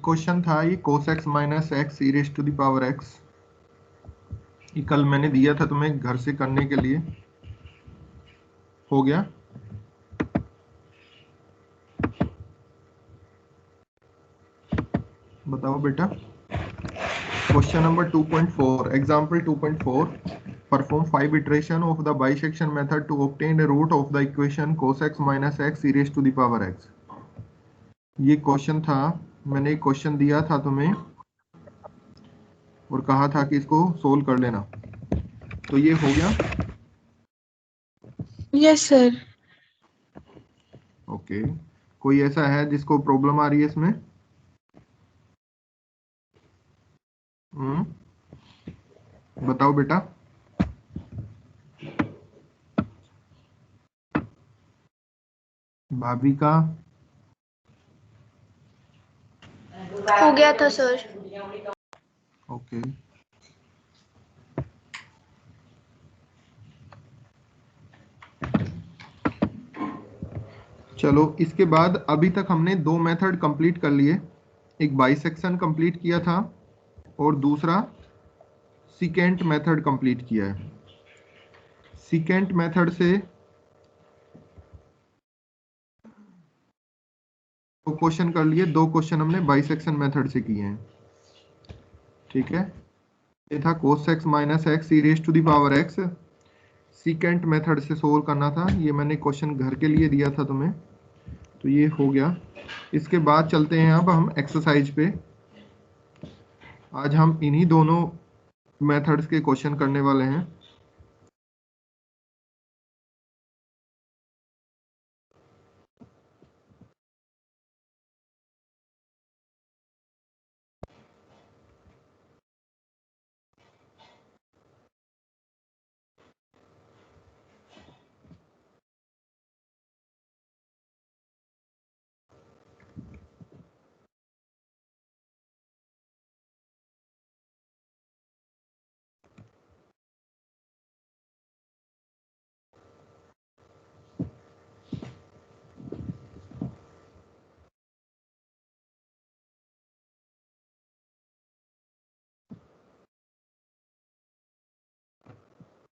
एक क्वेश्चन था ये cos x minus x e raise to the power x, ये कल मैंने दिया था तुम्हें घर से करने के लिए। हो गया? बताओ बेटा। Question number 2.4, example 2.4, perform 5 iteration of the bisection method to obtain the root of the equation cos x minus x e raise to the power x. ये क्वेश्चन था, मैंने एक क्वेश्चन दिया था तुम्हें और कहा था कि इसको सोल्व कर लेना। तो ये हो गया? Yes sir. ओके। कोई ऐसा है जिसको प्रॉब्लम आ रही है इसमें? बताओ बेटा। भाभी का हो गया था सर। ओके। चलो इसके बाद अभी तक हमने दो मेथड कंप्लीट कर लिए, एक बाइसेक्शन कंप्लीट किया था और दूसरा सिकेंट मेथड कंप्लीट किया है। सिकेंट मेथड से दो क्वेश्चन कर लिए, दो क्वेश्चन हमने बाइसेक्शन मेथड से किए हैं। ठीक है, ये था cos x minus x e raise to the power x, secant method से सोल्व करना था। ये मैंने क्वेश्चन घर के लिए दिया था तुम्हें, तो ये हो गया। इसके बाद चलते हैं अब हम एक्सरसाइज पे। आज हम इन्हीं दोनों मेथड्स के क्वेश्चन करने वाले हैं।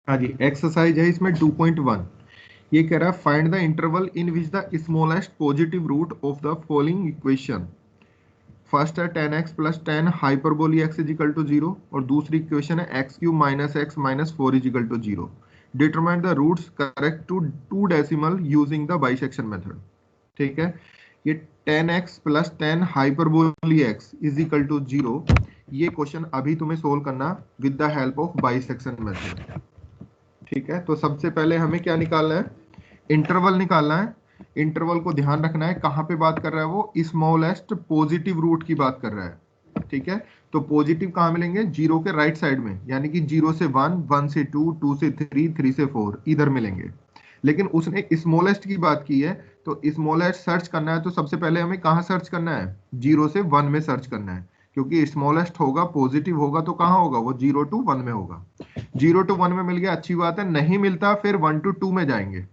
हाँ जी, एक्सरसाइज है इसमें 2.1। ये कह रहा है find the interval in which the smallest positive root of the following equation. First है 10x plus 10 hyperbolic x is equal to 0, और दूसरी इक्वेशन है x cube minus x minus 4 is equal to 0। Determine the roots correct to 2 decimal using the bisection method. ठीक है, ये 10x plus 10 hyperbolic x is equal to 0, ये question अभी तुम्हें solve करना with the help of bisection method. ठीक है, तो सबसे पहले हमें क्या निकालना है? इंटरवल निकालना है। इंटरवल को ध्यान रखना है, कहां पे बात कर रहा है वो? स्मॉलेस्ट पॉजिटिव रूट की बात कर रहा है। ठीक है, तो पॉजिटिव कहां मिलेंगे? जीरो के राइट साइड में, यानी कि 0 से 1, 1 से 2, 2 से 3, 3 से 4 इधर मिलेंगे। लेकिन उसने स्मॉलेस्ट की बात की है, तो स्मॉलेस्ट सर्च करना है तो सबसे पहले हमें कहां सर्च करना है? 0 से 1 में सर्च करना है, क्योंकि स्मॉलेस्ट होगा, पॉजिटिव होगा तो कहां होगा वो? 0 to 1 में होगा। 0 to 1 में मिल गया, अच्छी बात है। नहीं मिलता फिर 1 to 2 में जाएंगे।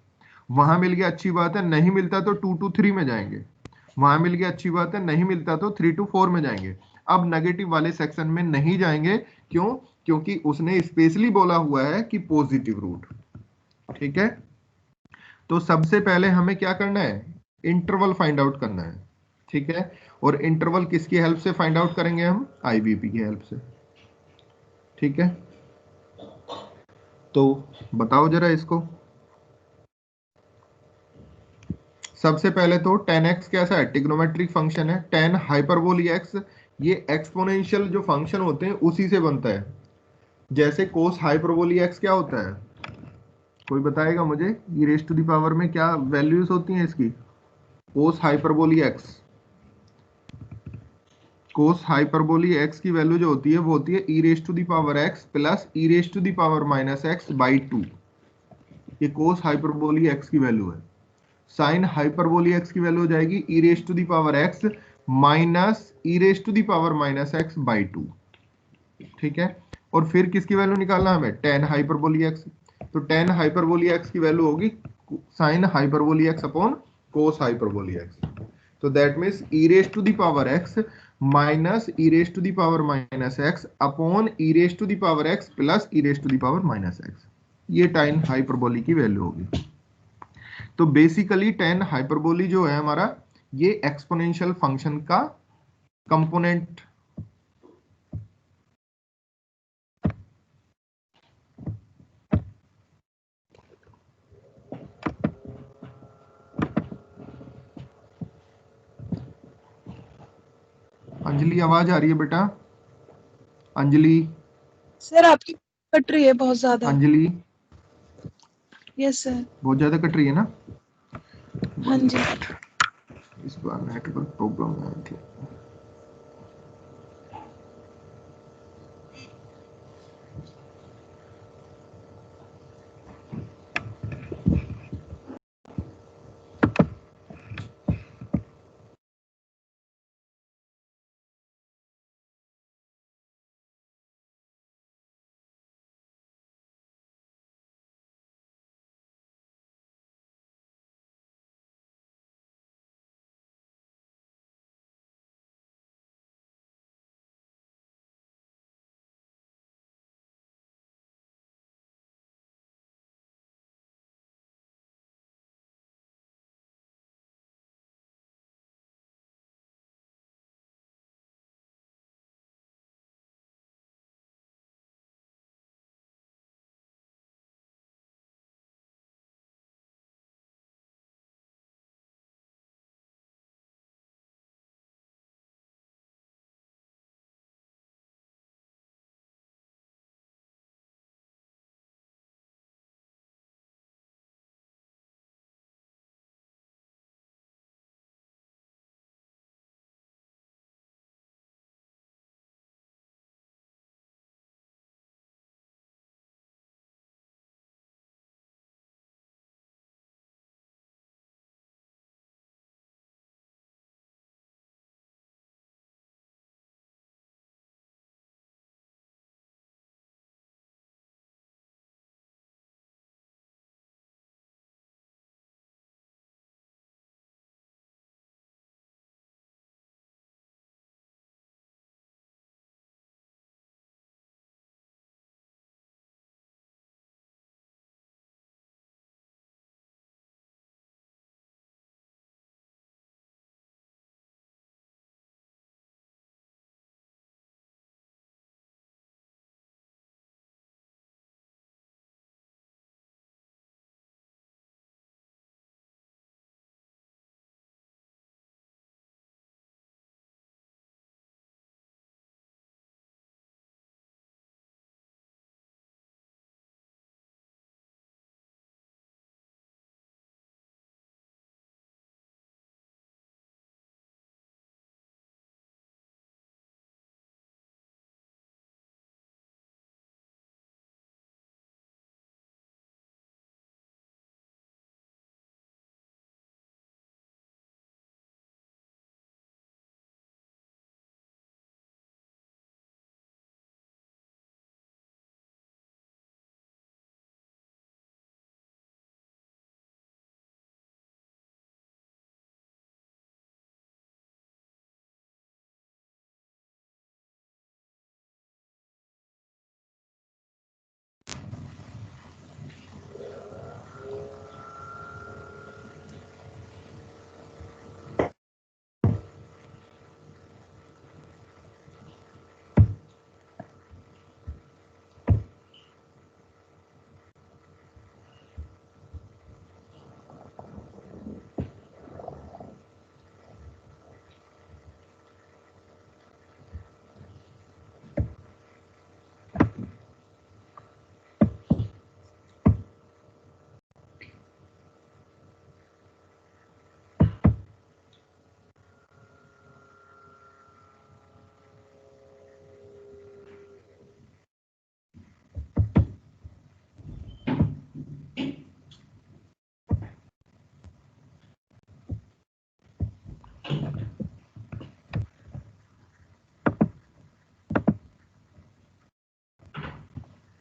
वहां मिल गया, अच्छी बात है। नहीं मिलता तो 2 to 3 में जाएंगे। वहां मिल गया, अच्छी बात है। नहीं मिलता तो 3 to 4 में जाएंगे। अब नेगेटिव वाले सेक्शन में नहीं जाएंगे, क्यों? क्योंकि उसने स्पेशली बोला हुआ है कि पॉजिटिव रूट। ठीक है, तो सबसे पहले हमें क्या करना है? इंटरवल फाइंड आउट करना है। ठीक है, और इंटरवल किसकी हेल्प से फाइंड आउट करेंगे? हम आईबीपी की हेल्प से। ठीक है, तो बताओ जरा इसको। सबसे पहले तो 10x कैसा है? ट्रिग्नोमेट्रिक फंक्शन है। 10 हाइपरबोली x, ये एक्सपोनेंशियल जो फंक्शन होते हैं उसी से बनता है। जैसे कोस हाइपरबोली x क्या होता है? कोई बताएगा मुझे? E raise to the power में क्या वैल्यूज होती हैं इसकी? Cos hyperbolic x, cos hyperbolic x की वैल्यू जो होती है वो होती है e raise to the power x plus e raise to the power minus x by 2। ये कोस हाइपरबोली x की वैल्यू है। साइन हाइपरबोली x की वैल्यू हो जाएगी e raise to the power x minus e raise to the power minus x by 2। ठीक है, और फिर किसकी वैल्यू निकालना हमें? 10 हाइपरबोली x। तो 10 हाइपरबोली x की वैल्यू होगी sine hyperbolic x upon cos hyperbolic x। तो that means e raise to the power x minus e raise to the power minus x upon e raise to the power x plus e raise to the power minus x, ये tan hyperbolic की value होगी। तो basically tan hyperbolic जो है हमारा, ये exponential function का component. Anjali आवाज आ रही है बेटा? अंजलि, सर आपकी कट रही है बहुत ज्यादा। Anjali yes sir. बहुत ज्यादा कट रही है ना? हाँ जी। इस बार नेटवर्क प्रॉब्लम है थी।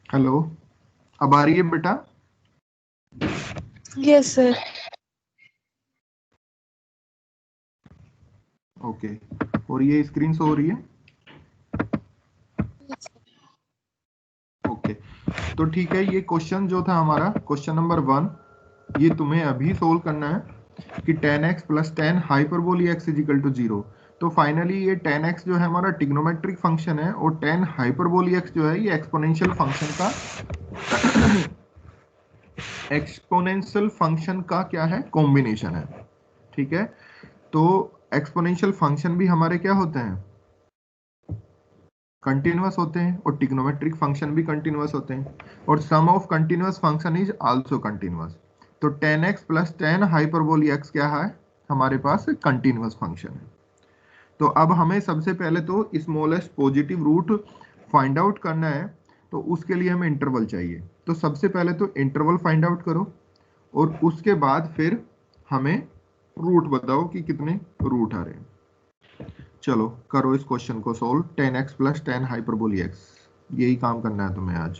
हेलो, अब आ रही है बेटा? Yes sir. ओके, और ये स्क्रीन शो हो रही है? ओके, तो ठीक है, ये क्वेश्चन जो था हमारा क्वेश्चन नंबर 1, ये तुम्हें अभी सोल्व करना है कि tan x plus tan hyperbolic x is equal to 0। तो फाइनली ये tan x जो है हमारा ट्रिग्नोमेट्रिक फंक्शन है और tan हाइपरबोली x जो है ये एक्सपोनेंशियल फंक्शन का क्या है, कॉम्बिनेशन है। ठीक है, तो एक्सपोनेंशियल फंक्शन भी हमारे क्या होते हैं, कंटिन्यूअस होते हैं, और ट्रिग्नोमेट्रिक फंक्शन भी कंटिन्यूअस होते हैं, और sum of continuous function is also continuous. तो tan x plus tan hyperbolic x क्या है, हमारे पास कंटिन्यूअस फंक्शन है। तो अब हमें सबसे पहले तो smallest positive root find out करना है, तो उसके लिए हमें इंटरवल चाहिए। तो सबसे पहले तो इंटरवल फाइंड आउट करो, और उसके बाद फिर हमें रूट बताओ कि कितने रूट आ रहे हैं। चलो करो इस क्वेश्चन को solve. tan x plus tan hyperbolic x, यही काम करना है तुम्हें आज।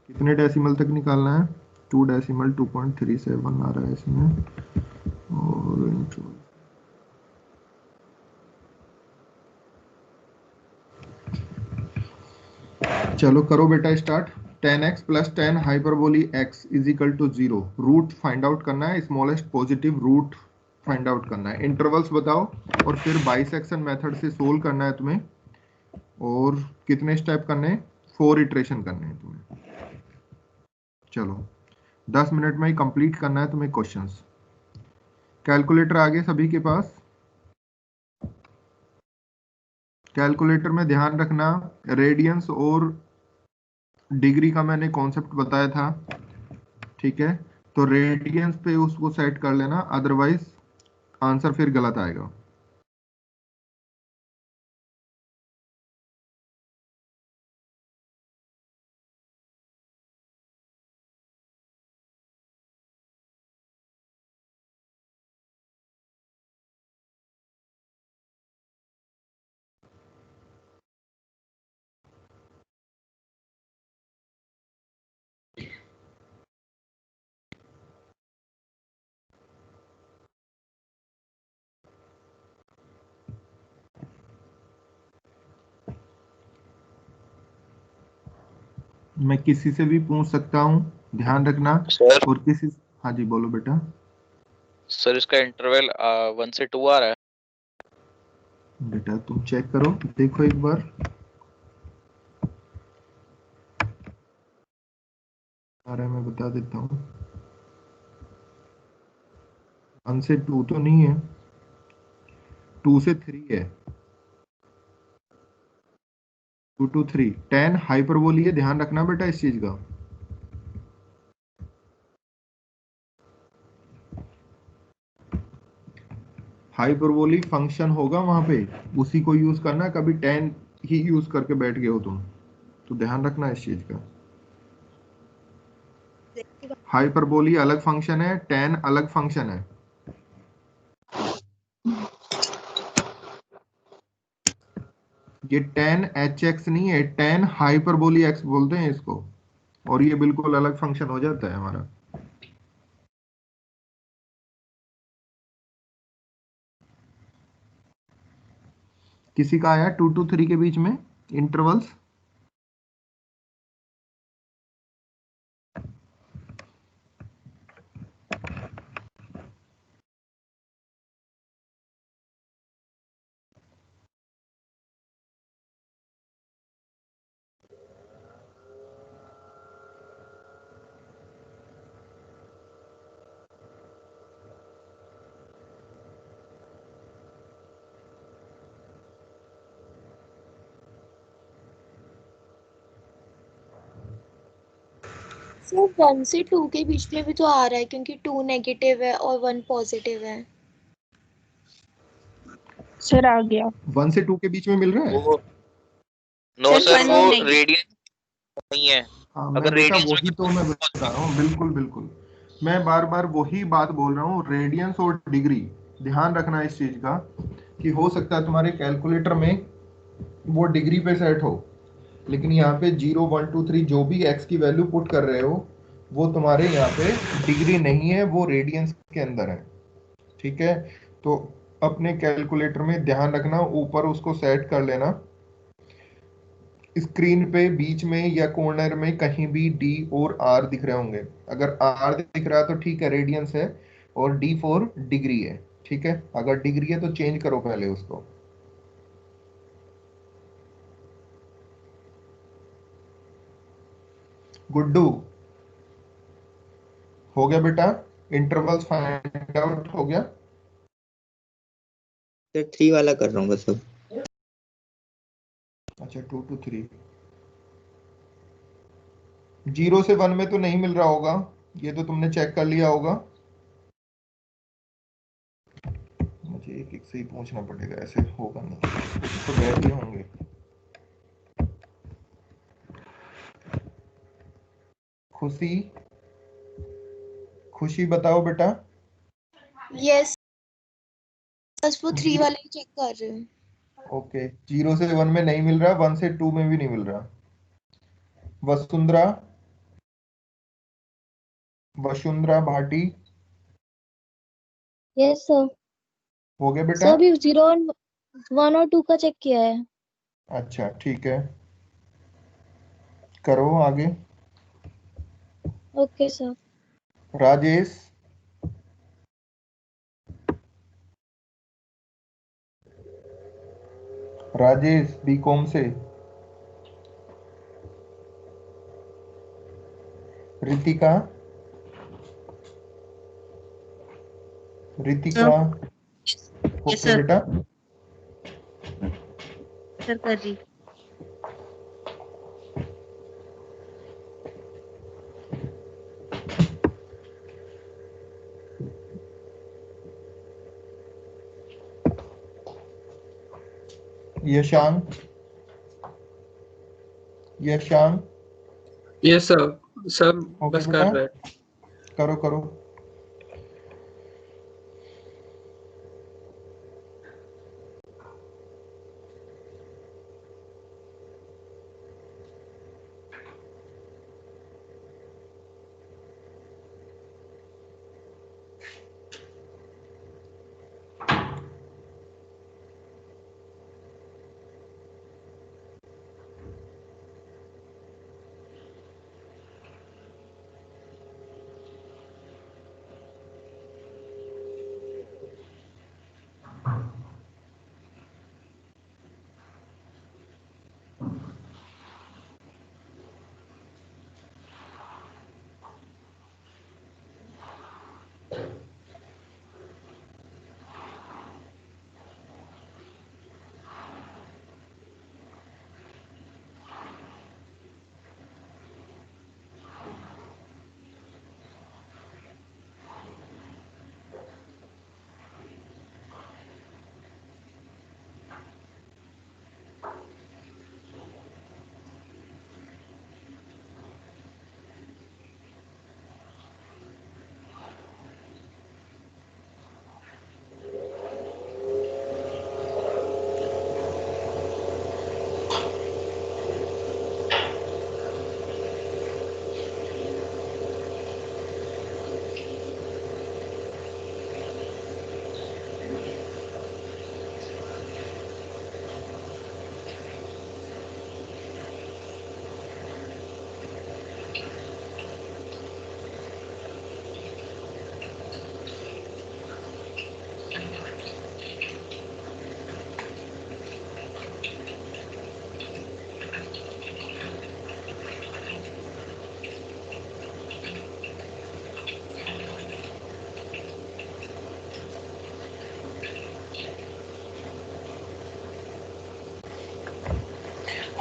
कितने डेसिमल तक निकालना है? 2 डेसिमल 2.37 आ रहा है इसमें, और चलो करो बेटा start. tan x plus tan hyperbolic x is equal to 0, root find out करना है, smallest positive root find out करना है, इंटरवल्स बताओ, और फिर बाइसेक्शन मेथड से सोल्व करना है तुम्हें। और कितने स्टेप करने हैं? 4 इटरेशन करने हैं तुम्हें। चलो 10 मिनट में ही कंप्लीट करना है तुम्हें क्वेश्चंस। कैलकुलेटर आगे सभी के पास? कैलकुलेटर में ध्यान रखना, रेडियंस और डिग्री का मैंने कॉन्सेप्ट बताया था। ठीक है, तो रेडियंस पे उसको सेट कर लेना, अदरवाइज आंसर फिर गलत आएगा। मैं किसी से भी पूछ सकता हूँ, ध्यान रखना। सर, और किसी, हाँ जी बोलो बेटा। सर इसका इंटरवल 1 से 2 आ रहा है। बेटा तुम चेक करो, देखो एक बार। आ रहा है, मैं बता देता हूँ। 1 से 2 तो नहीं है, 2 से 3 है। 2 to 3 tan हाइपरबोली है, ध्यान रखना बेटा इस चीज का। हाइपरबोलिक फंक्शन होगा वहां पे, उसी को यूज करना, कभी tan ही यूज करके बैठ गए हो तुम, तो ध्यान रखना इस चीज का। हाइपरबोली अलग फंक्शन है, tan अलग फंक्शन है। ये tan hx नहीं है, tan हाइपरबोली x बोलते हैं इसको, और ये बिल्कुल अलग फंक्शन हो जाता है हमारा। किसी का आया 2 to 3 के बीच में इंटरवल्स? सर 1 से 2 के बीच में भी तो आ रहा है, क्योंकि 2 नेगेटिव है और 1 पॉजिटिव है। सर आ गया। 1 से 2 के बीच में मिल रहा है? वो नो सर, सर, 1 वो नहीं। रेडियंस नहीं है। हाँ मैं अगर बेटा रेडियंस में वही तो मैं बता रहा हूँ, बिल्कुल बिल्कुल। मैं बार बार वही बात बोल रहा हूँ, रेडियंस और डिग्री, ध्यान रखना इस चीज का, कि हो सकता है तुम्हारे कैलकुलेटर में वो डिग्री पे सेट हो, लेकिन यहाँ पे 0 1 2 3 जो भी x की वैल्यू पुट कर रहे हो, वो तुम्हारे यहाँ पे डिग्री नहीं है, वो रेडियंस के अंदर है। ठीक है, तो अपने कैलकुलेटर में ध्यान रखना, ऊपर उसको सेट कर लेना, स्क्रीन पे बीच में या कॉर्नर में कहीं भी डी और आर दिख रहे होंगे। अगर आर दिख रहा है तो ठीक है, रेडियंस है, और डी फॉर डिग्री है। ठीक है, अगर डिग्री है तो चेंज करो पहले उसको। गुड्डू, हो गया बेटा? इंटरवल्स फाइंड आउट हो गया? सर 3 वाला कर रहा हूँ बस अब। अच्छा, 2 to 3। 0 से 1 में तो नहीं मिल रहा होगा, ये तो तुमने चेक कर लिया होगा। मुझे एक एक से ही पूछना पड़ेगा, ऐसे होगा नहीं, कुछ तो बैठ गए होंगे। खुशी, खुशी बताओ बेटा। यस, बस वो 3 वाला ही चेक कर रहे हैं। ओके, 0 से 1 में नहीं मिल रहा, 1 से 2 में भी नहीं मिल रहा। Vasundhara, Vasundhara Bhati, yes sir. हो गया बेटा? सर अभी 0 1 और 2 का चेक किया है। अच्छा ठीक है, करो आगे। Okay sir. Rajesh, Rajesh BCom से। Ritika, Ritika, okay sir. बेटा। सर कर रही। Yashank, Yashank, yes sir. Sir okay बस बेटा, कर रहे हैं। करो करो।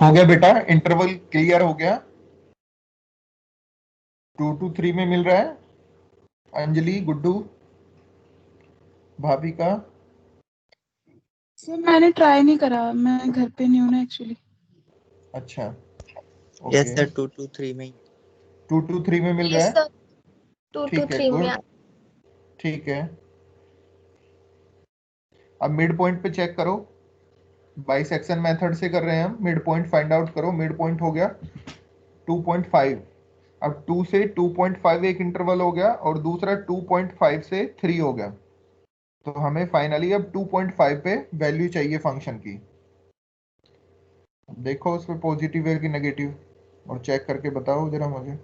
हो गया बेटा, इंटरवल क्लियर हो गया? 2 to 3 में मिल रहा है? अंजलि, गुड्डू, भाभिका? सर मैंने ट्राई नहीं करा, मैं घर पे नहीं हूँ ना एक्चुअली। अच्छा यस ओके, सर 2 to 3 में ही। 2 to 3 में मिल रहा यस है? सर, 2 to ठीक है, 3 में गुड, ठीक है। अब मिड पॉइंट पे चेक करो, बाइसेक्शन मेथड से कर रहे हैं हम। मिड पॉइंट फाइंड आउट करो। मिड पॉइंट हो गया 2.5। अब 2 से 2.5 एक इंटरवल हो गया, और दूसरा 2.5 से 3 हो गया। तो हमें फाइनली अब 2.5 पे वैल्यू चाहिए फंक्शन की। देखो उसमें पॉजिटिव है कि नेगेटिव, और चेक करके बताओ जरा मुझे।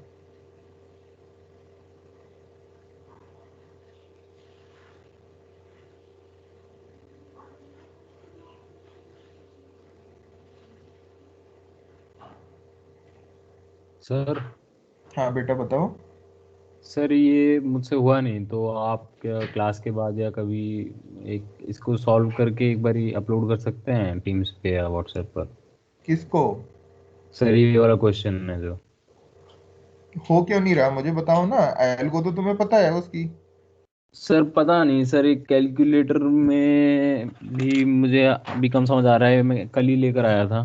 सर हाँ बेटा बताओ। सर ये मुझसे हुआ नहीं, तो आप क्या क्लास के बाद या कभी एक इसको सॉल्व करके एक बार अपलोड कर सकते हैं टीम्स पे या व्हाट्सएप पर? किसको? सर ये वाला क्वेश्चन है जो। हो क्यों नहीं रहा मुझे बताओ ना, एल्गो तो तुम्हें पता है उसकी। सर पता नहीं सर, एक कैलकुलेटर में भी मुझे अभी कम समझ आ रहा है, मैं कल ही लेकर आया था।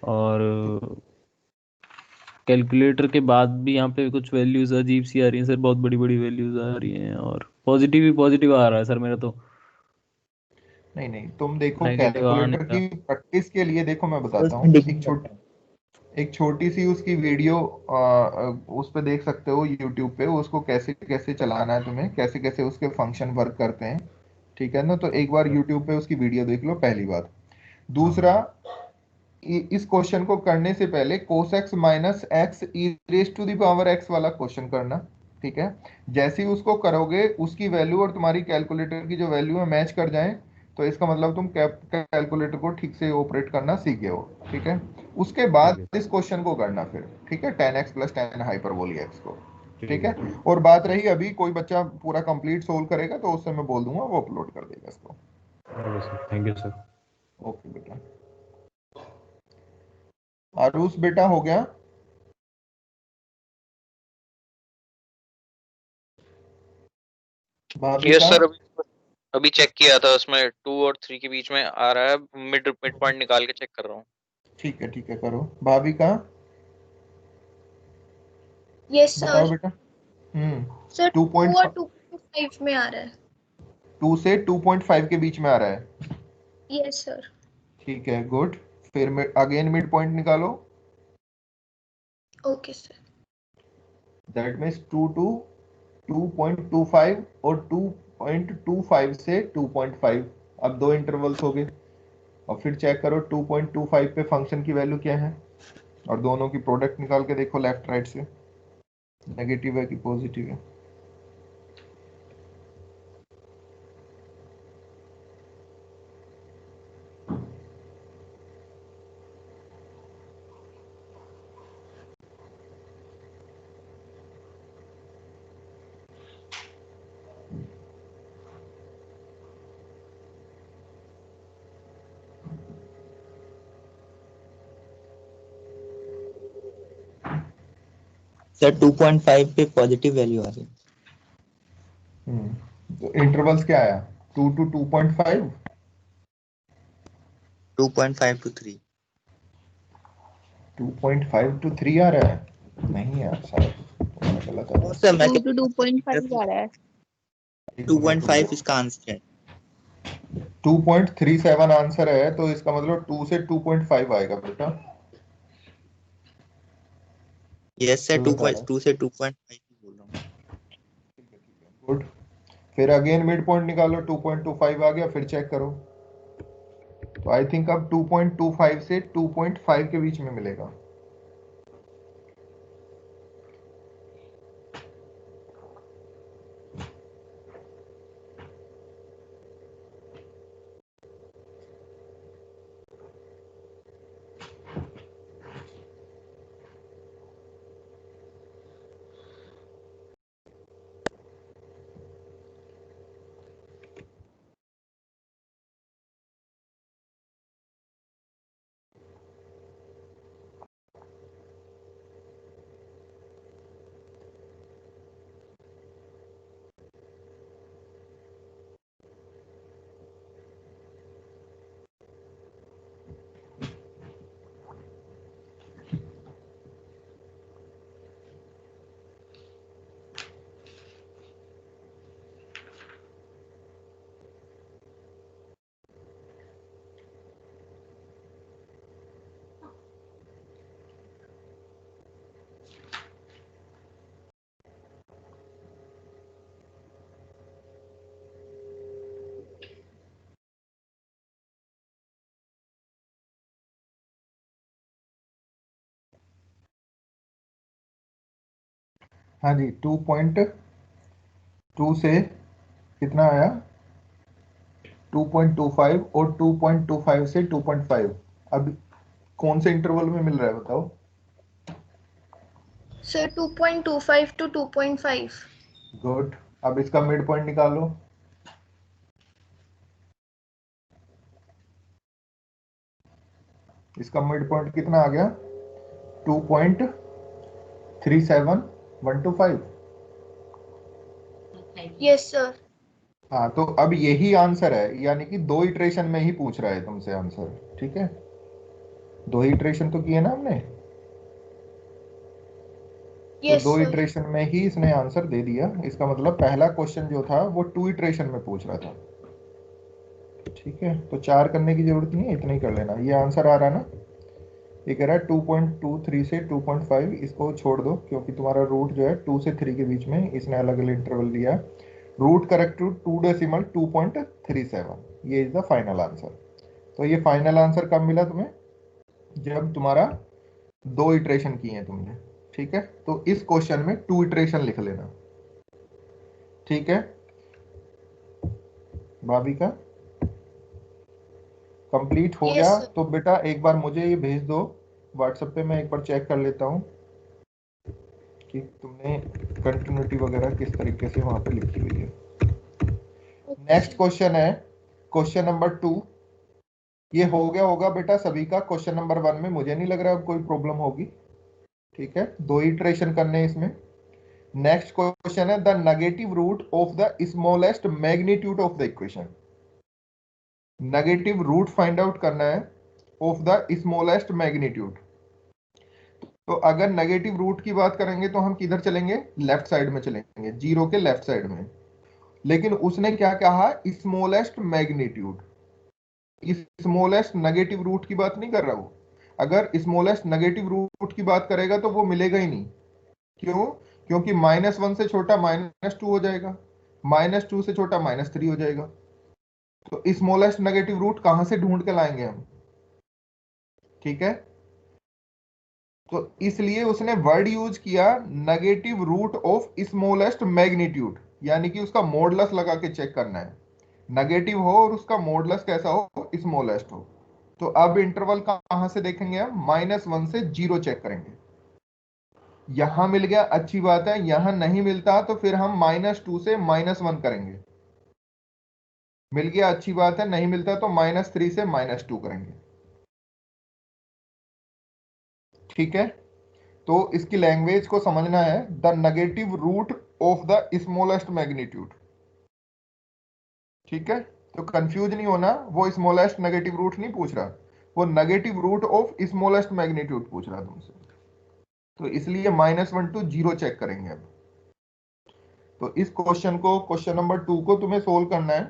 और कैलकुलेटर के बाद भी यहाँ पे कुछ वैल्यूज अजीब सी आ रही हैं सर, बहुत बड़ी बड़ी वैल्यूज आ रही हैं, और पॉजिटिव ही पॉजिटिव आ रहा है सर मेरा तो। नहीं नहीं, तुम देखो नेगेटिव आ नहीं कैलकुलेटर की रहा। प्रैक्टिस के लिए देखो मैं तो बताता उसमें हूँ, डिग्री करता है। एक छोटी सी उसकी वीडियो उस पे देख सकते हो यूट्यूब पे, उसको कैसे कैसे चलाना है तुम्हें, कैसे कैसे उसके फंक्शन वर्क करते हैं। ठीक है ना, तो एक बार यूट्यूब पे उसकी वीडियो देख लो, पहली बात। दूसरा, इस क्वेश्चन को करने से पहले cos x minus x e raise to the power x वाला क्वेश्चन करना। ठीक है, जैसे ही उसको करोगे उसकी वैल्यू और तुम्हारी कैलकुलेटर की जो वैल्यू है मैच कर जाए, तो इसका मतलब तुम कैलकुलेटर को ठीक से ऑपरेट करना सीख गए हो। ठीक है, उसके ठीक बाद है। इस क्वेश्चन को करना फिर। ठीक है, 10x प्लस 10 हाइपरबोलिक x को। ठीक ठीक है, है। ठीक और बात रही अभी कोई बच्चा पूरा कंप्लीट सोल्व करेगा तो उससे मैं बोल दूंगा, वो अपलोड कर देगा इसको। है okay sir, thank you sir. Okay बेटा। आरुष बेटा हो गया? भाभी यस का? सर, अभी अभी चेक किया था, उसमें 2 और 3 के बीच में आ रहा है, मिड मिड पॉइंट निकाल के चेक कर रहा हूँ। ठीक है करो। भाभी का? यस बताओ सर। बेटा। सर टू 2 पॉइंट और 2.5 में आ रहा है। 2 से 2.5 के बीच में आ रहा है। Yes sir. ठीक है, गुड। फिर अगेन मिड पॉइंट निकालो। Okay sir. That means 2 to 2.25 और 2.25 से 2.5। अब दो इंटरवल्स हो गए, और फिर चेक करो 2.25 पे फंक्शन की वैल्यू क्या है, और दोनों की प्रोडक्ट निकाल के देखो लेफ्ट राइट से, नेगेटिव है कि पॉजिटिव है। सर 2.5 पे पॉजिटिव वैल्यू आ रही है। तो इंटरवल्स क्या आया? 2 टू 2.5? 2.5 to 3। 2.5 टू 3 आ रहा है? नहीं यार, शायद तुम्हारा गलत आ रहा और है। सर मैं 2 to 2.5 आ रहा है। एक मिनट रुक 2.5 जाओ। इसका आंसर है। 2.37 आंसर है, तो इसका मतलब 2 से 2.5 आएगा बेटा। यस सर, गलत आ रहा है। 2 से 2.5 बोल रहा हूँ। गुड। फिर अगेन मिड पॉइंट निकालो, 2.25 आ गया, फिर चेक करो। तो आई थिंक अब 2.25 से 2.5 के बीच में मिलेगा। हाँ जी 2.2 से कितना आया 2.25 और 2.25 से 2.5। अब कौन से इंटरवल में मिल रहा है बताओ। Sir 2.25 to 2.5। गुड। अब इसका मिड पॉइंट निकालो। इसका मिड पॉइंट कितना आ गया 2.37125। Yes sir. हाँ तो अब यही आंसर है, यानी कि 2 इटरेशन में ही पूछ रहा है तुमसे आंसर। ठीक है 2 इटरेशन तो किए ना हमने, तो यस 2 सर। इटरेशन में ही इसने आंसर दे दिया। इसका मतलब पहला क्वेश्चन जो था वो 2 इटरेशन में पूछ रहा था। ठीक है तो 4 करने की जरूरत नहीं है, इतना ही कर लेना। ये आंसर आ रहा ना, ये कह रहा है 2.23 से 2.5। इसको छोड़ दो क्योंकि तुम्हारा रूट जो है 2 से 3 के बीच में इसने अलग अलग इंटरवल दिया। Root correct to 2.37। ये इज द फाइनल आंसर। तो ये फाइनल आंसर कब मिला तुम्हें, जब तुम्हारा 2 इटरेशन किए हैं तुमने। ठीक है तो इस क्वेश्चन में 2 इटरेशन लिख लेना। ठीक है भाभी का कंप्लीट हो यस गया। सर। तो बेटा एक बार मुझे ये भेज दो व्हाट्सएप पे, मैं एक बार चेक कर लेता हूँ कि तुमने कंटिन्यूटी वगैरह किस तरीके से वहां पे लिखी हुई है। नेक्स्ट क्वेश्चन है क्वेश्चन नंबर 2। ये हो गया होगा बेटा सभी का। क्वेश्चन नंबर 1 में मुझे नहीं लग रहा अब कोई प्रॉब्लम होगी। ठीक है 2 इटरेशन करने हैं इसमें। नेक्स्ट क्वेश्चन है the negative root of the smallest magnitude of the equation. Negative root find out करना है ऑफ द स्मॉलेस्ट मैग्नीट्यूड। तो अगर नेगेटिव रूट की बात करेंगे तो हम किधर चलेंगे, लेफ्ट साइड में चलेंगे, जीरो के लेफ्ट साइड में। लेकिन उसने क्या कहा, smallest magnitude. Smallest negative root की बात नहीं कर रहा वो। अगर स्मॉलेस्ट नेगेटिव रूट की बात करेगा तो वो मिलेगा ही नहीं। क्यों, क्योंकि -1 से छोटा -2 हो जाएगा, -2 से छोटा -3 हो जाएगा। तो स्मॉलेस्ट नेगेटिव रूट कहां से ढूंढ के लाएंगे हम। ठीक है तो इसलिए उसने वर्ड यूज किया negative root of smallest magnitude, यानी कि उसका मॉडुलस लगा के चेक करना है। नेगेटिव हो और उसका मॉडुलस कैसा हो, स्मॉलेस्ट हो। तो अब इंटरवल कहां से देखेंगे हम, -1 से 0 चेक करेंगे। यहां मिल गया, अच्छी बात है। यहां नहीं मिलता तो फिर हम -2 से -1 करेंगे। मिल गया, अच्छी बात है। नहीं मिलता तो -3 से -2 करेंगे। ठीक है तो इसकी लैंग्वेज को समझना है, the negative root of the smallest magnitude. ठीक है तो कंफ्यूज नहीं होना, वो स्मॉलेस्ट नेगेटिव रूट नहीं पूछ रहा, वो negative root of smallest magnitude पूछ रहा तुमसे। तो इसलिए -1 to 0 चेक करेंगे अब। तो इस क्वेश्चन को, क्वेश्चन नंबर 2 को तुम्हें सोल्व करना है।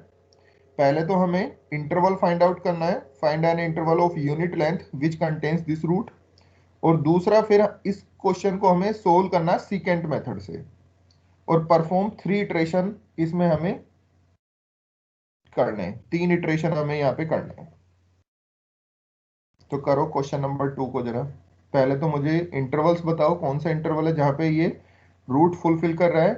पहले तो हमें इंटरवल फाइंड आउट करना है, find an interval of unit length which contains this root. और दूसरा फिर इस क्वेश्चन को हमें सोल्व करना सीकेंट मेथड से, और परफॉर्म 3 इटरेशन इसमें हमें करने हैं। 3 इटरेशन हमें यहाँ पे करने हैं। तो करो क्वेश्चन नंबर 2 को जरा। पहले तो मुझे इंटरवल्स बताओ, कौन सा इंटरवल है जहां पे ये रूट फुलफिल कर रहा है,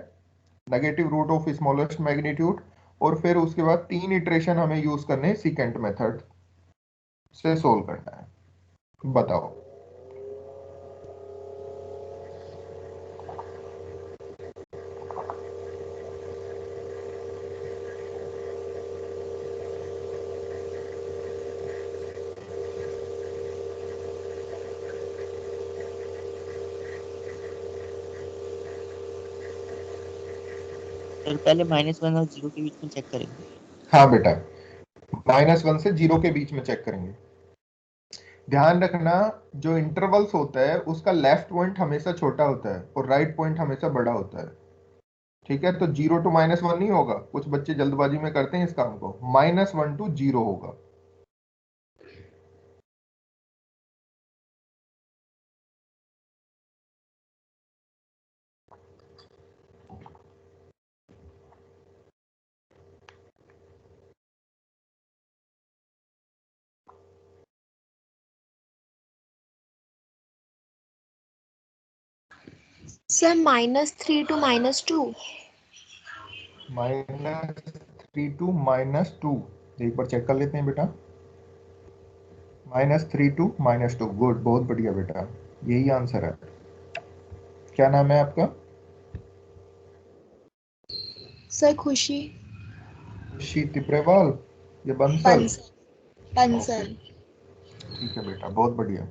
negative root of smallest magnitude. और फिर उसके बाद 3 इटरेशन हमें यूज करने हैं सीकेंट मेथड से सोल्व करना है। बताओ। सर पहले -1 और 0 के बीच में चेक करेंगे। हाँ बेटा, -1 से 0 के बीच में चेक करेंगे। ध्यान रखना, जो इंटरवल्स होता है उसका लेफ्ट पॉइंट हमेशा छोटा होता है और राइट पॉइंट हमेशा बड़ा होता है। ठीक है तो 0 to -1 नहीं होगा, कुछ बच्चे जल्दबाजी में करते हैं इस काम को। -1 to 0 होगा। Sir -3 to -2। -3 to -2, एक बार चेक कर लेते हैं बेटा। -3 to -2, गुड, बहुत बढ़िया बेटा, यही आंसर है। क्या नाम है आपका? सर खुशी। खुशी तिब्रेवाल या बंसल? बंसल। बंसल। ठीक है बेटा, बहुत बढ़िया।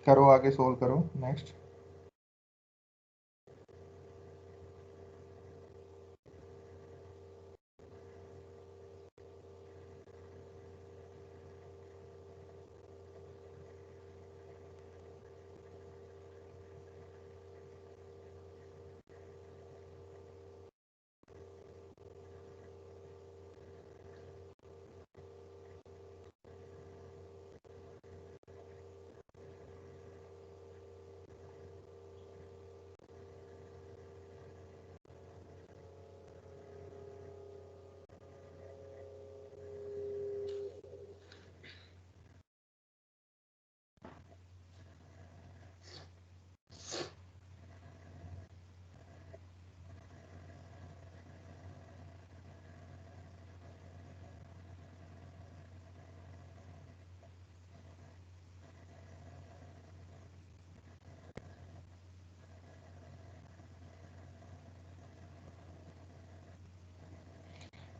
करो आगे, सोल्व करो नेक्स्ट।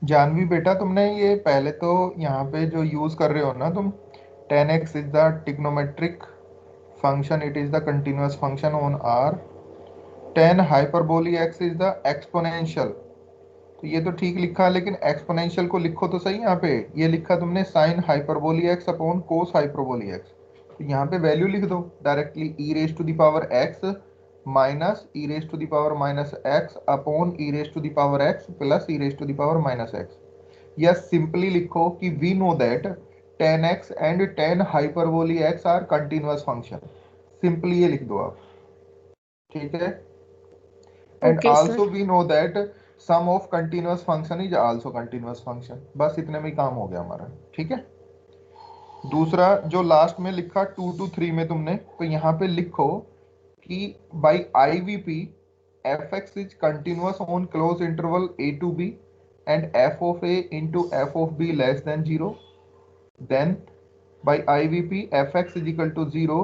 जानवी बेटा, तुमने ये पहले तो यहाँ पे जो यूज कर रहे हो ना तुम, 10x is the trigonometric function, it is the continuous function on R, 10 hyperbolic x is the exponential. तो ये तो ठीक लिखा, लेकिन एक्सपोनेंशियल को लिखो तो सही। यहाँ पे ये लिखा तुमने sine hyperbolic x upon cos hyperbolic x, तो यहाँ पे वैल्यू लिख दो directly, e raise to the power x minus e raise to the power minus x upon e raise to the power x plus e raise to the power minus x। या simply लिखो कि we know that 10x and 10 hyperbolic x are continuous function, simply ये लिख दो आप, ठीक है। And Okay, sir. Also we know that sum of continuous function is also continuous function. बस इतने में ही काम हो गया हमारा, ठीक है। दूसरा जो लास्ट में लिखा 2 to 3 में तुमने, तो यहाँ पे लिखो कि by I V P f x is continuous on close interval a to b and f of a into f of b less than 0, then by IVP fx is equal to 0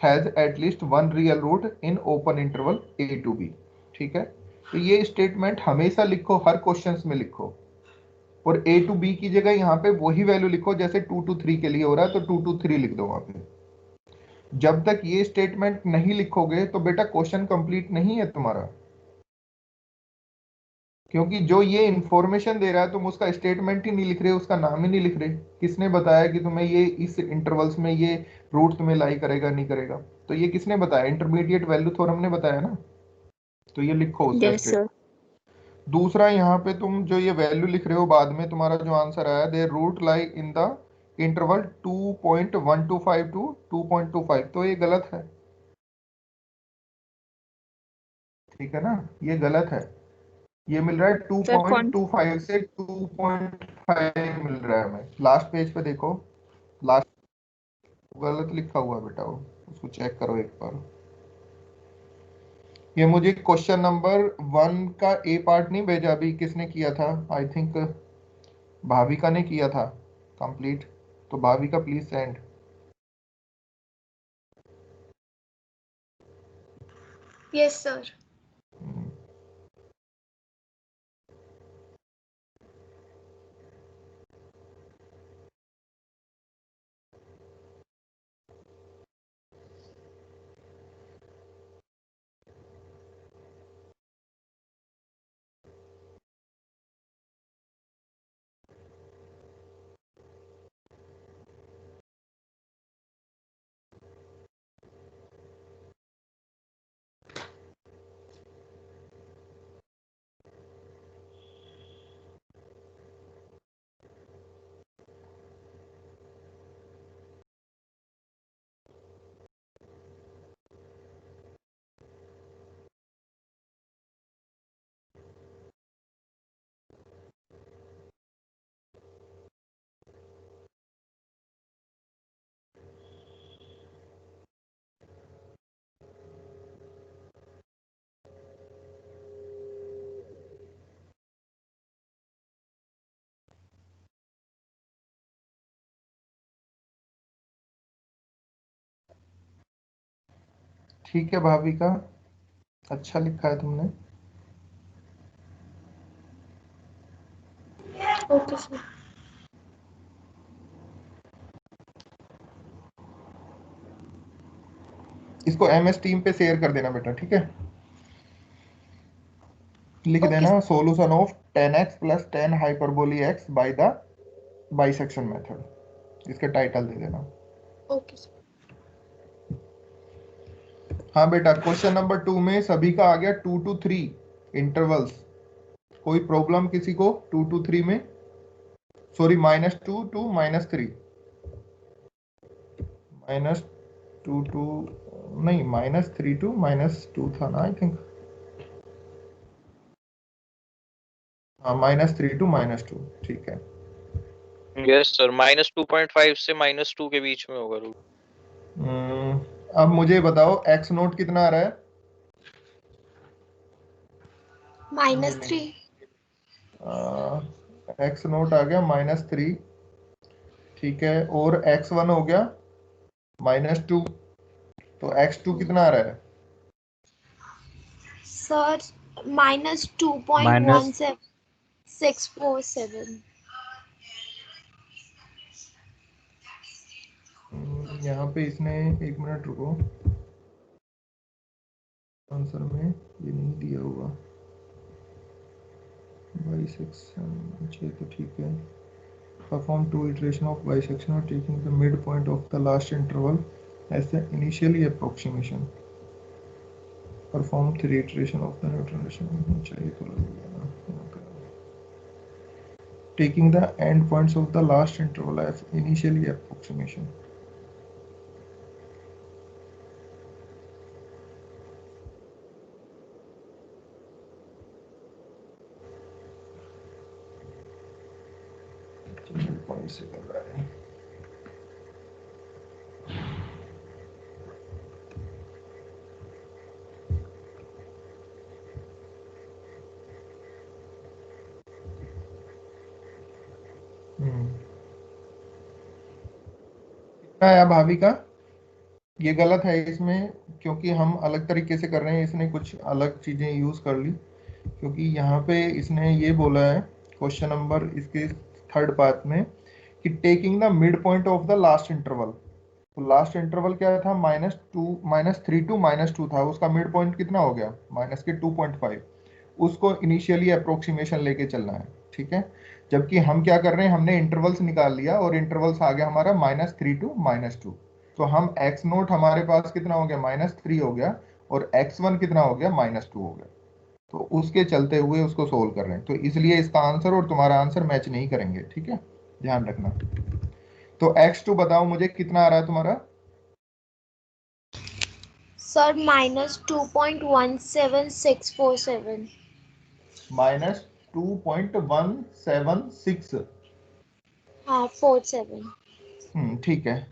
has at least one real root in open interval a to b, ठीक है। तो ये statement हमेशा लिखो, हर questions में लिखो, और a to b की जगह यहाँ पे वही वैल्यू लिखो जैसे 2 to 3 के लिए हो रहा है, तो 2 to 3 लिख दो वहां पे। जब तक ये स्टेटमेंट नहीं लिखोगे तो बेटा क्वेश्चन कंप्लीट नहीं है तुम्हारा, क्योंकि जो ये इंफॉर्मेशन दे रहा है तुम उसका स्टेटमेंट ही नहीं लिख रहे, उसका नाम ही नहीं लिख रहे। किसने बताया कि तुम्हें ये इस इंटरवल्स में ये रूट तुम्हें लाई करेगा नहीं करेगा? तो ये किसने बताया? इंटरमीडिएट वैल्यू थ्योरम ने बताया ना। तो ये लिखो उसका Yes, स्टेट। sir. दूसरा, यहाँ पे तुम जो ये वैल्यू लिख रहे हो बाद में, तुम्हारा जो आंसर आया, there root lie in the interval 2.125 to 2.25, तो ये गलत है, ठीक है ना, ये गलत है। ये मिल रहा है Sir, कौन 2.25 से 2.5 मिल रहा है हमें। लास्ट पेज पे देखो, लास्ट गलत लिखा हुआ है बेटा, वो उसको चेक करो एक बार। ये मुझे क्वेश्चन नंबर 1 का ए पार्ट नहीं भेजा, अभी किसने किया था? आई थिंक भाविका ने किया था कंप्लीट, तो Bhavika please send. Yes sir. ठीक है भाविका, अच्छा लिखा है तुमने। Okay sir. इसको MS टीम पे शेयर कर देना बेटा, ठीक है। लिख ओके देना solution of 10x plus 10 hyperbolic x by the bisection method, इसके टाइटल दे देना। Okay sir. हाँ बेटा, क्वेश्चन नंबर 2 में सभी का आ गया 2 to 3 इंटरवल्स। कोई प्रॉब्लम किसी को 2 to 3 में? सॉरी, -2 to -3, -2 to नहीं, -3 to -2 था ना, आई थिंक। हाँ, -3 to -2, ठीक है। यस सर, -2.5 से -2 के बीच में होगा रूट। अब मुझे बताओ x नोट कितना आ रहा है? -3। x नोट आ गया -3, ठीक है। और x1 हो गया -2, तो x2 कितना आ रहा है? सर -2.17647। यहाँ पे इसने, एक मिनट रुको, आंसर में ये नहीं दिया हुआ बाइसेक्शन, अच्छा तो ठीक है। परफॉर्म 2 इटरेशन ऑफ बाइसेक्शन और taking the mid point of the last interval as the initially approximation. Perform 3 iteration of the neutralisation, चाहिए तो लग गया ना। Taking the end points of the last interval as initially approximation. Point से कर रहा है। कितना आया भाविका? ये गलत है इसमें, क्योंकि हम अलग तरीके से कर रहे हैं, इसने कुछ अलग चीजें यूज कर ली। क्योंकि यहाँ पे इसने ये बोला है क्वेश्चन नंबर इसके थर्ड पार्ट में कि taking the mid point of the last interval. तो लास्ट इंटरवल क्या था? -3 to -2 था, उसका मिड पॉइंट कितना हो गया? -2.5। उसको इनिशियली अप्रोक्सीमेशन लेके चलना है, ठीक है। जबकि हम क्या कर रहे हैं, हमने इंटरवल्स निकाल लिया और इंटरवल्स आ गया हमारा -3 to -2। तो हम x नोट हमारे पास कितना हो गया? -3 हो गया, और x1 कितना हो गया? -2 हो गया। तो उसके चलते हुए उसको सोल्व कर रहे हैं, तो इसलिए इसका आंसर और तुम्हारा आंसर मैच नहीं करेंगे, ठीक है, ध्यान रखना। तो x2 बताओ मुझे कितना आ रहा है तुम्हारा? सर -2.17647। -2.176। हाँ 47। ठीक है।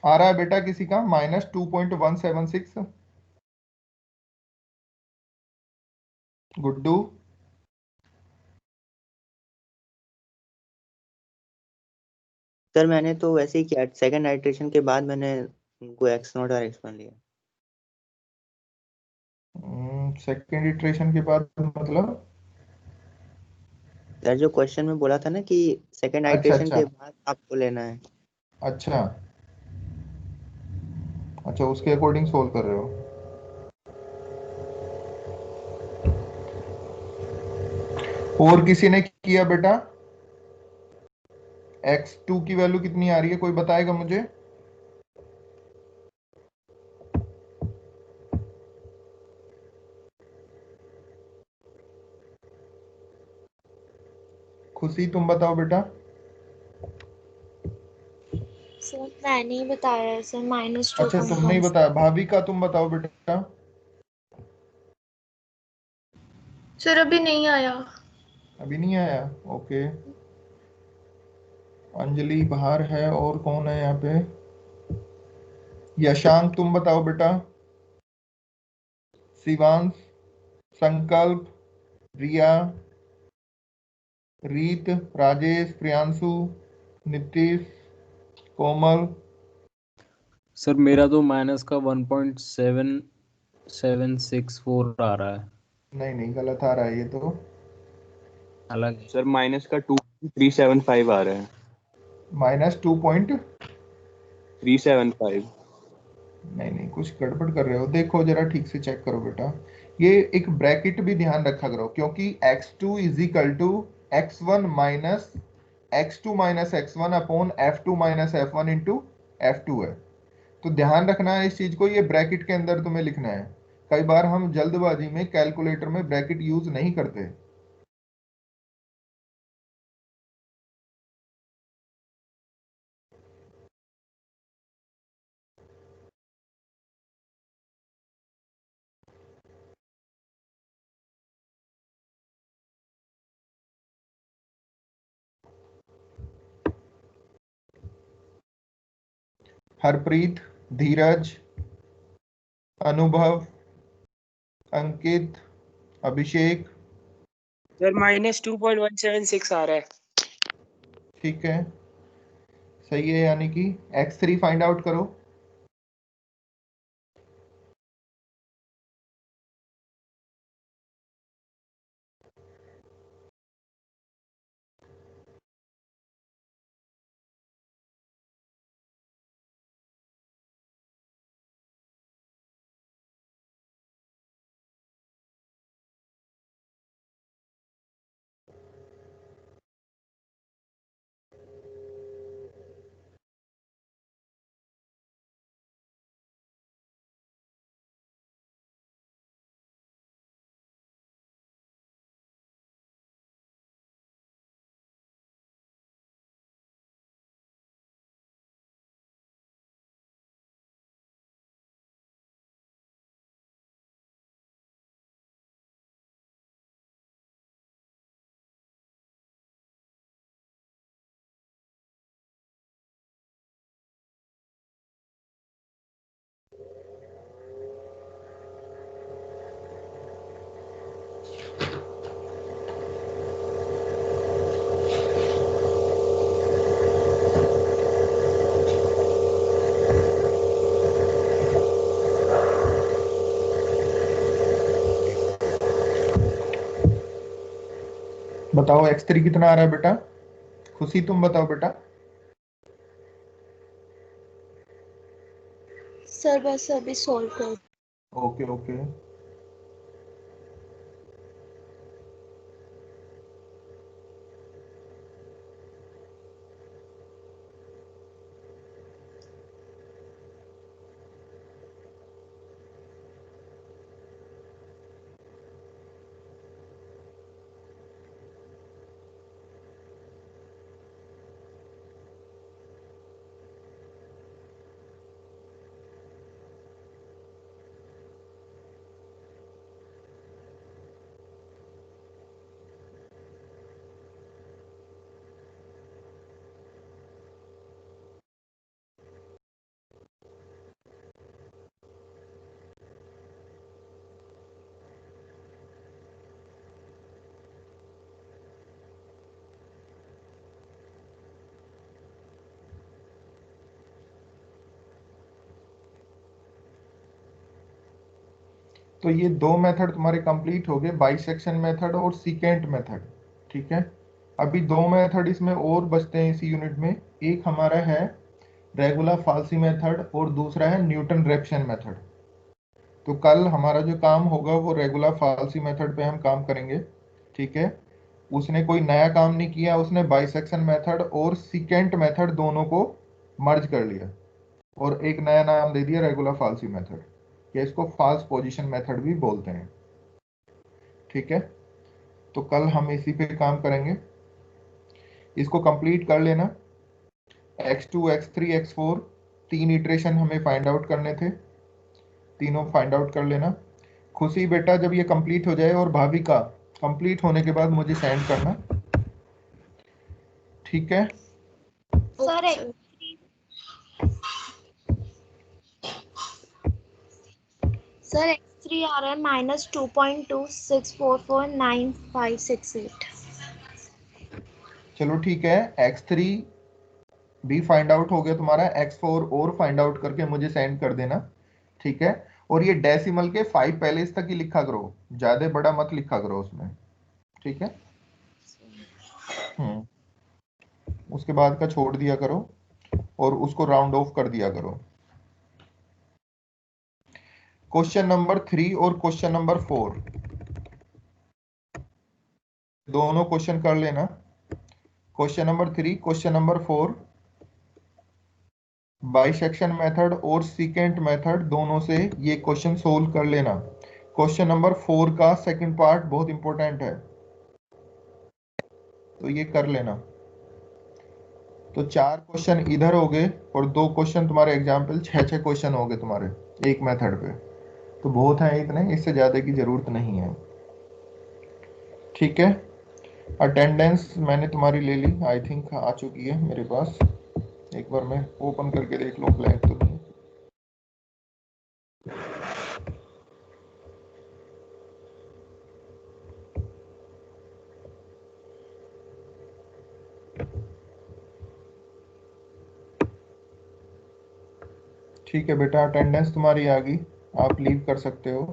आ रहा है बेटा किसी का -2.176? गुड्डू? सर मैंने तो वैसे ही किया, सेकंड आइटरेशन के बाद मैंने उनको x0 और x1 लिया। सेकेंड इटरेशन के बाद मतलब? सर जो क्वेश्चन में बोला था ना कि सेकंड अच्छा आइटरेशन अच्छा के बाद आपको लेना है। अच्छा अच्छा, उसके अकॉर्डिंग सोल्व कर रहे हो। और किसी ने किया बेटा? x2 की वैल्यू कितनी आ रही है, कोई बताएगा मुझे? खुशी तुम बताओ बेटा। सर मैंने ही बताया है सर, अच्छा, तुमने ही -2.1। बताया। भाविका तुम बताओ बेटा। सर अभी नहीं आया। अभी नहीं आया, ओके। अंजलि बाहर है, और कौन है यहाँ पे? यशांक तुम बताओ बेटा। शिवांश, संकल्प, रिया, रीत, राजेश, प्रियांशु, नीतीश, कोमल। सर मेरा तो माइनस का 1.7 764 आ रहा है। नहीं गलत आ रहा है ये तो। अलग है। सर माइनस का 2375 आ रहा है। -2.375। 375। नहीं कुछ गड़बड़ कर रहे हो, देखो जरा ठीक से चेक करो बेटा। ये एक ब्रैकेट भी ध्यान रखा करो, क्योंकि x2 is equal to x1 minus x2 minus x1 upon f2 minus f1 into f2 है। तो ध्यान रखना है इस चीज को, ये ब्रैकेट के अंदर तुम्हें लिखना है। कई बार हम जल्दबाजी में कैलकुलेटर में ब्रैकेट यूज नहीं करते। हरप्रीत, धीरज, अनुभव, अंकित, अभिषेक। सर -2.176 आ रहा है। ठीक है, सही है, यानी कि x3 फाइंड आउट करो। बताओ x3 कितना आ रहा है बेटा? खुशी तुम बताओ बेटा। सर बस अभी सॉल्व कर। ओके। तो ये दो मेथड तुम्हारे कंप्लीट हो गए, बाइसेक्शन मेथड और सीकेंट मेथड। ठीक है, अभी दो मेथड इसमें और बचते हैं इसी यूनिट में। एक हमारा है रेगुला-फाल्सी मेथड और दूसरा है न्यूटन-रैप्सन मेथड। तो कल हमारा जो काम होगा वो रेगुला-फाल्सी मेथड पे हम काम करेंगे। ठीक है, उसने कोई नया काम नहीं किया, उसने बाइसेक्शन मेथड और सीकेंट मेथड दोनों को मर्ज कर लिया और एक नया नाम दे दिया रेगुला-फाल्सी मेथड, या इसको फाल्स पोजीशन मेथड भी बोलते हैं। ठीक है, तो कल हम इसी पे काम करेंगे। इसको कंप्लीट कर लेना। x2 x3 x4 तीन इटरेशन हमें फाइंड आउट करने थे, तीनों फाइंड आउट कर लेना। खुशी बेटा जब ये कंप्लीट हो जाए और भाविका कंप्लीट होने के बाद मुझे सेंड करना। ठीक है, सर सर x3 आ रहा है -2.26449568। चलो ठीक है, x3 भी फाइंड आउट हो गया तुम्हारा, x4 और फाइंड आउट करके मुझे सेंड कर देना। ठीक है, और ये डेसिमल के 5 पैलेस तक ही लिखा करो, ज्यादा बड़ा मत लिखा करो उसमें, ठीक है। उसके बाद का छोड़ दिया करो और उसको राउंड ऑफ कर दिया करो। क्वेश्चन नंबर 3 और क्वेश्चन नंबर 4 दोनों क्वेश्चन कर लेना। Question number 3 question number 4 bisection method और सीकेंट मेथड दोनों से ये क्वेश्चन सोल्व कर लेना। क्वेश्चन नंबर 4 का सेकंड पार्ट बहुत इंपॉर्टेंट है, तो ये कर लेना। तो 4 क्वेश्चन इधर हो गए और 2 क्वेश्चन तुम्हारे एग्जाम्पल, 6 क्वेश्चन हो गए तुम्हारे एक मेथड पे, तो बहुत है इतने, इससे ज्यादा की जरूरत नहीं है, ठीक है। अटेंडेंस मैंने तुम्हारी ले ली, आई थिंक आ चुकी है मेरे पास, एक बार मैं ओपन करके देख लूं ब्लैंक तो नहीं। ठीक है बेटा, अटेंडेंस तुम्हारी आ गई, आप लीव कर सकते हो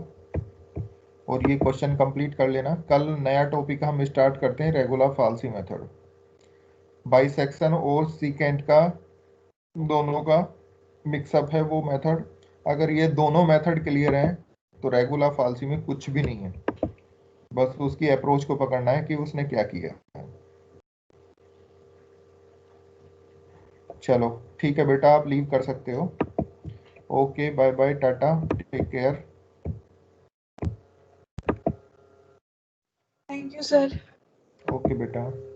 और ये क्वेश्चन कंप्लीट कर लेना। कल नया टॉपिक हम स्टार्ट करते हैं, रेगुलर फाल्सी मेथड, बाइसेक्शन और सीकेंट का दोनों का मिक्सअप है वो मेथड। अगर ये दोनों मेथड क्लियर हैं तो रेगुलर फाल्सी में कुछ भी नहीं है, बस उसकी अप्रोच को पकड़ना है कि उसने क्या किया। चलो ठीक है बेटा, आप लीव कर सकते हो। Okay, bye bye, ta-ta, take care. Thank you sir. Okay बेटा।